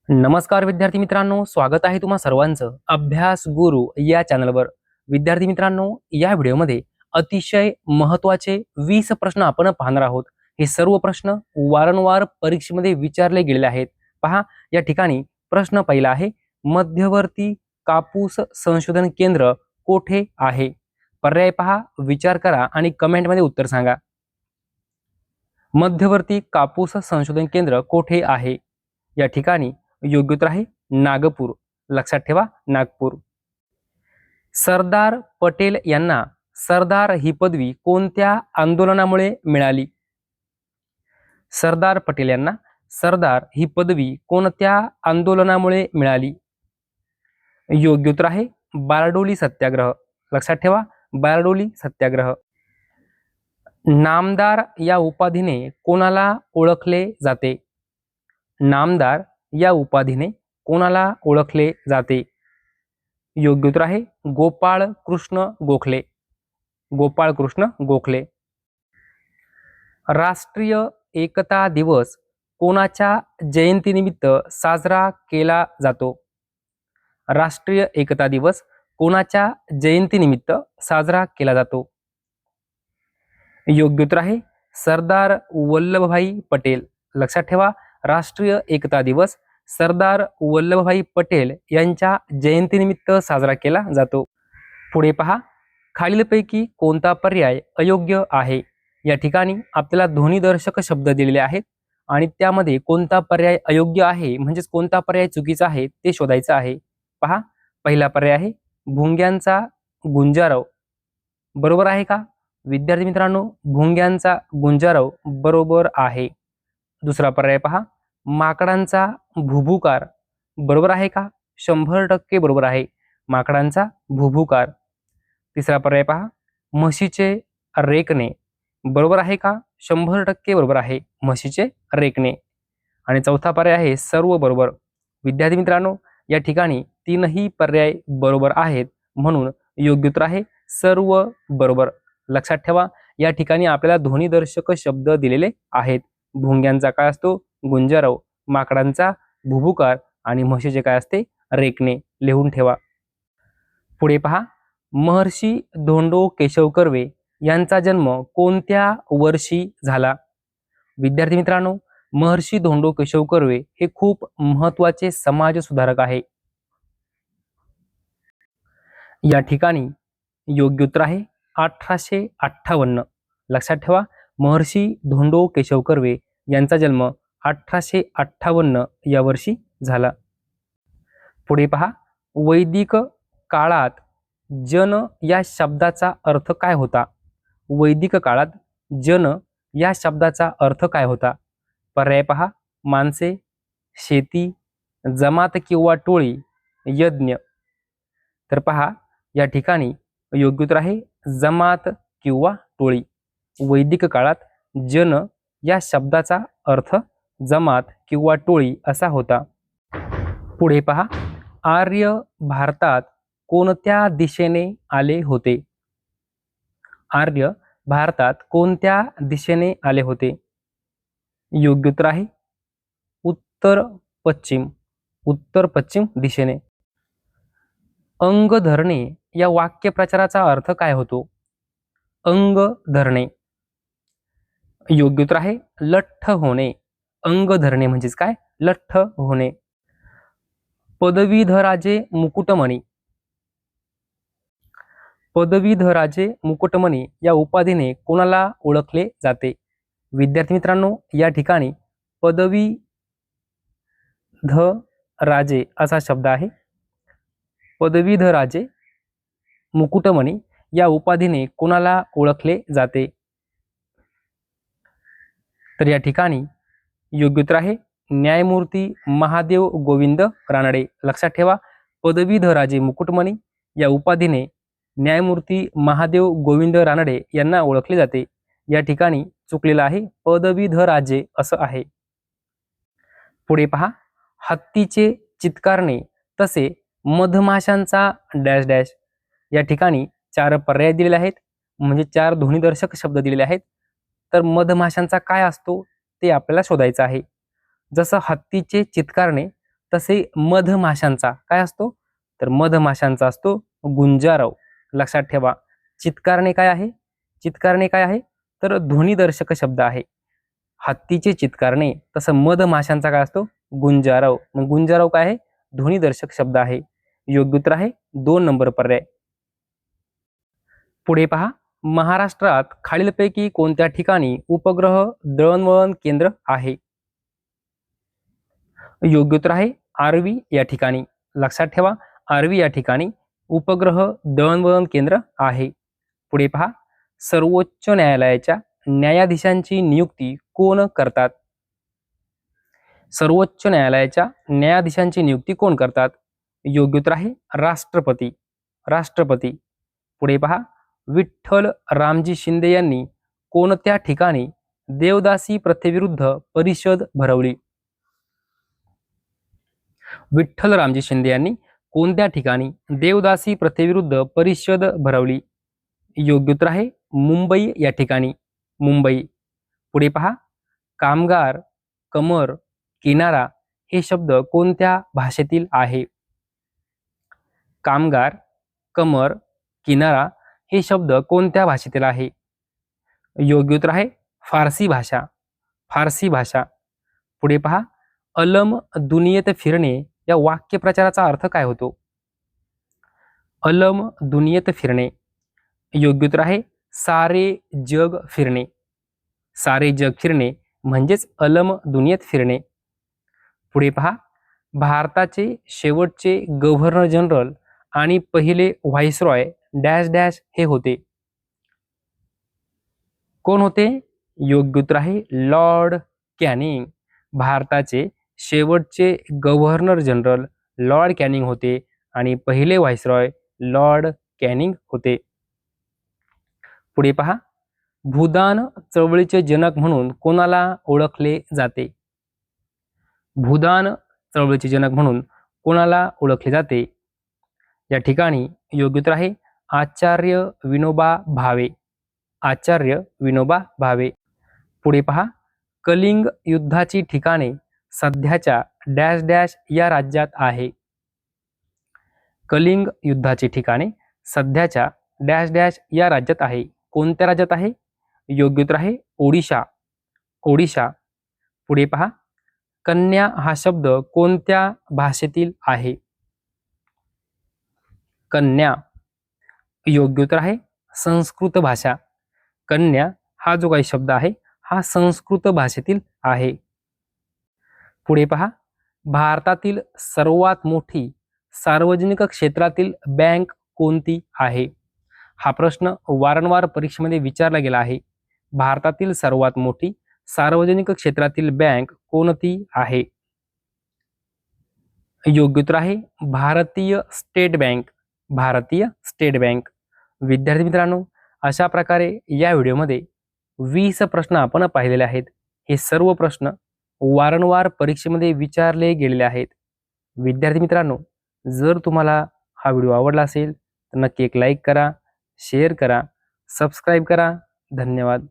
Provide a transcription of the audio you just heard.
नमस्कार विद्यार्थी मित्रांनो, स्वागत आहे तुम्हा सर्वांचं अभ्यास गुरु या चॅनलवर. विद्यार्थी मित्रांनो, या व्हिडिओमध्ये अतिशय महत्त्वाचे 20 प्रश्न आपण पाहणार आहोत. हे सर्व प्रश्न वारंवार परीक्षेमध्ये विचारले गेलेले आहेत. पहा, या ठिकाणी प्रश्न पहिला आहे, मध्यवर्ती कापूस संशोधन केंद्र कोठे आहे? पर्याय पहा, विचार करा आणि कमेंटमध्ये उत्तर सांगा. मध्यवर्ती कापूस संशोधन केंद्र कोठे आहे? या ठिकाणी योग्य उत्तर आहे नागपूर. लक्षात ठेवा, नागपूर. सरदार पटेल यांना सरदार ही पदवी कोणत्या आंदोलनामुळे मिळाली? सरदार पटेल यांना सरदार ही पदवी कोणत्या आंदोलनामुळे मिळाली? योग्य उत्तर आहे बारडोली सत्याग्रह. लक्षात ठेवा, बारडोली सत्याग्रह. नामदार या उपाधीने कोणाला ओळखले जाते? नामदार या उपाधीने कोणाला ओळखले जाते? योग्य उत्तर आहे गोपाळ कृष्ण गोखले. गोपाळ कृष्ण गोखले. राष्ट्रीय एकता दिवस कोणाच्या जयंतीनिमित्त साजरा केला जातो? राष्ट्रीय एकता दिवस कोणाच्या जयंतीनिमित्त साजरा केला जातो? योग्य उत्तर आहे सरदार वल्लभभाई पटेल. लक्षात ठेवा, राष्ट्रीय एकता दिवस सरदार वल्लभभाई पटेल यांच्या जयंतीनिमित्त साजरा केला जातो. पुढे पहा, खालीलपैकी कोणता पर्याय अयोग्य आहे? या ठिकाणी आपल्याला ध्वनिदर्शक शब्द दिलेले आहेत आणि त्यामध्ये कोणता पर्याय अयोग्य आहे म्हणजेच कोणता पर्याय चुकीचा आहे ते शोधायचं आहे. पहा, पहिला पर्याय आहे भुंग्यांचा गुंजारव. बरोबर आहे का विद्यार्थी मित्रांनो? भुंग्यांचा गुंजारव बरोबर आहे. दुसरा पर्याय पहा, माकडांचा भुभुकार. बरोबर आहे का? 100% बरोबर आहे, माकडांचा भुभुकार. तिसरा पर्याय पहा, म्हशीचे रेकणे. बरोबर आहे का? 100% बरोबर आहे, म्हशीचे रेकणे. आणि चौथा पर्याय आहे सर्व बरोबर. विद्यार्थी मित्रांनो, या ठिकाणी तीनही पर्याय बरोबर आहेत, म्हणून योग्य उत्तर आहे सर्व बरोबर. लक्षात ठेवा, या ठिकाणी आपल्याला ध्वनिदर्शक शब्द दिलेले आहेत. भुंग्यांचा काय असतो? गुंजारव. माकडांचा भुभुकार आणि म्हशीचे काय असते? रेकणे. लिहून ठेवा. पुढे पहा, महर्षी धोंडो केशव कर्वे यांचा जन्म कोणत्या वर्षी झाला? विद्यार्थी मित्रांनो, महर्षी धोंडो केशव कर्वे हे खूप महत्त्वाचे समाज सुधारक आहे. या ठिकाणी योग्य उत्तर आहे 1858. लक्षात ठेवा, महर्षी धोंडो केशव कर्वे यांचा जन्म 1858 या वर्षी झाला. पुढे पहा, वैदिक काळात जन या शब्दाचा अर्थ काय होता? वैदिक काळात जन या शब्दाचा अर्थ काय होता? पर्याय पहा, माणसे, शेती, जमात किंवा टोळी, यज्ञ. तर पहा, या ठिकाणी योग्य उत्तर आहे जमात किंवा टोळी. वैदिक काळात जन या शब्दाचा अर्थ जमात किंवा टोळी असा होता. पुढे पहा, आर्य भारतात कोणत्या दिशेने आले होते? आर्य भारतात कोणत्या दिशेने आले होते? योग्य उत्तर आहे उत्तर पश्चिम. उत्तर पश्चिम दिशेने. अंग धरणे या वाक्यप्रचाराचा अर्थ काय होतो? अंग धरणे. योग्य उत्तर आहे लठ्ठ होणे. अंग धरणे म्हणजेच काय? लठ्ठ होणे. पदवीधराजे मुकुटमणी. पदवीधराजे मुकुटमणी या उपाधीने कोणाला ओळखले जाते? विद्यार्थी मित्रांनो, या ठिकाणी पदवीधराजे असा शब्द आहे. पदवीधराजे मुकुटमणी या उपाधीने कोणाला ओळखले जाते? तर या ठिकाणी योग्य उत्तर आहे न्यायमूर्ती महादेव गोविंद रानडे. लक्षात ठेवा, पदवीधराजे मुकुटमणी या उपाधीने न्यायमूर्ती महादेव गोविंद रानडे यांना ओळखले जाते. या ठिकाणी चुकलेलं आहे, पदवीधराजे असं आहे. पुढे पहा, हत्तीचे चित्कारणे तसे मधमाशांचा डॅश डॅश. या ठिकाणी 4 पर्याय दिलेले आहेत, म्हणजे 4 ध्वनिदर्शक शब्द दिलेले आहेत. तर मधमाशांचा काय असतो ते आपल्याला शोधायचं आहे. जसं हत्तीचे चित्कारणे, तसे मधमाशांचा काय असतो, तर मधमाशांचा असतो गुंजारव. लक्षात ठेवा. चित्कारणे काय आहे, चित्कारणे काय आहे, तर ध्वनिदर्शक शब्द आहे. हत्तीचे चित्कारणे, तसं मधमाशांचा काय असतो, गुंजारव. मग गुंजारव काय आहे, ध्वनिदर्शक शब्द आहे. योग्य उत्तर आहे 2 नंबर पर्याय. पुढे पहा, महाराष्ट्रात खालीलपैकी कोणत्या ठिकाणी उपग्रह दळणवळण केंद्र आहे. योग्य उत्तर आहे आर्वी या ठिकाणी. लक्षात ठेवा, आर्वी या ठिकाणी उपग्रह दळणवळण केंद्र आहे. पुढे पहा, सर्वोच्च न्यायालयाच्या न्यायाधीशांची नियुक्ती कोण करतात. सर्वोच्च न्यायालयाच्या न्यायाधीशांची नियुक्ती कोण करतात. योग्य उत्तर आहे राष्ट्रपती. राष्ट्रपती. पुढे पहा, विठ्ठल रामजी शिंदे यांनी कोणत्या ठिकाणी देवदासी प्रथेविरुद्ध परिषद भरवली. विठ्ठल रामजी शिंदे यांनी कोणत्या ठिकाणी देवदासी प्रथेविरुद्ध परिषद भरवली. योग्य उत्तर आहे मुंबई या ठिकाणी. मुंबई. पुढे पहा, कामगार, कमर, किनारा हे शब्द कोणत्या भाषेतील आहे. कामगार, कमर, किनारा हे शब्द कोणत्या भाषेतील आहे. योग्य उत्तर आहे फारसी भाषा. फारसी भाषा. पुढे पहा, अलम दुनियेत फिरणे या वाक्यप्रचाराचा अर्थ काय होतो. अलम दुनियेत फिरणे. योग्य उत्तर आहे सारे जग फिरणे. सारे जग फिरणे म्हणजेच अलम दुनियेत फिरणे. पुढे पहा, भारताचे शेवटचे गव्हर्नर जनरल आणि पहिले व्हाईसरॉय डॅश डॅश हे होते. कोण होते. योग्य उत्तर आहे लॉर्ड कॅनिंग. भारताचे शेवटचे गव्हर्नर जनरल लॉर्ड कॅनिंग होते आणि पहिले व्हाईसरॉय लॉर्ड कॅनिंग होते. पुढे पहा, भूदान चळवळीचे जनक म्हणून कोणाला ओळखले जाते. भूदान चळवळीचे जनक म्हणून कोणाला ओळखले जाते. या ठिकाणी योग्य उत्तर आहे आचार्य विनोबा भावे. आचार्य विनोबा भावे. पुढे पहा, कलिंग युद्धाची ठिकाणे सध्याच्या डॅश डॅश या राज्यात आहे. कलिंग युद्धाची ठिकाणे सध्याच्या डॅश डॅश या राज्यात आहे. कोणत्या राज्यात आहे. योग्य उत्तर आहे ओडिशा. ओडिशा. पुढे पहा, कन्या हा शब्द कोणत्या भाषेतील आहे. कन्या. योग्य उत्तर आहे संस्कृत भाषा. कन्या हा जो काही शब्द आहे हा संस्कृत भाषेतील आहे. पुढे पहा, भारतातील सर्वात मोठी सार्वजनिक क्षेत्रातील बँक कोणती आहे. हा प्रश्न वारंवार परीक्षेमध्ये विचारला गेला आहे. भारतातील सर्वात मोठी सार्वजनिक क्षेत्रातील बँक कोणती आहे. योग्य उत्तर आहे भारतीय स्टेट बँक. भारतीय स्टेट बँक. विद्यार्थी मित्रांनो, अशा प्रकारे या व्हिडिओमध्ये 20 प्रश्न आपण पाहिलेले आहेत. हे सर्व प्रश्न वारंवार परीक्षेमध्ये विचारले गेलेले आहेत. विद्यार्थी मित्रांनो, जर तुम्हाला हा व्हिडिओ आवडला असेल तर नक्की एक लाईक करा, शेअर करा, सबस्क्राईब करा. धन्यवाद.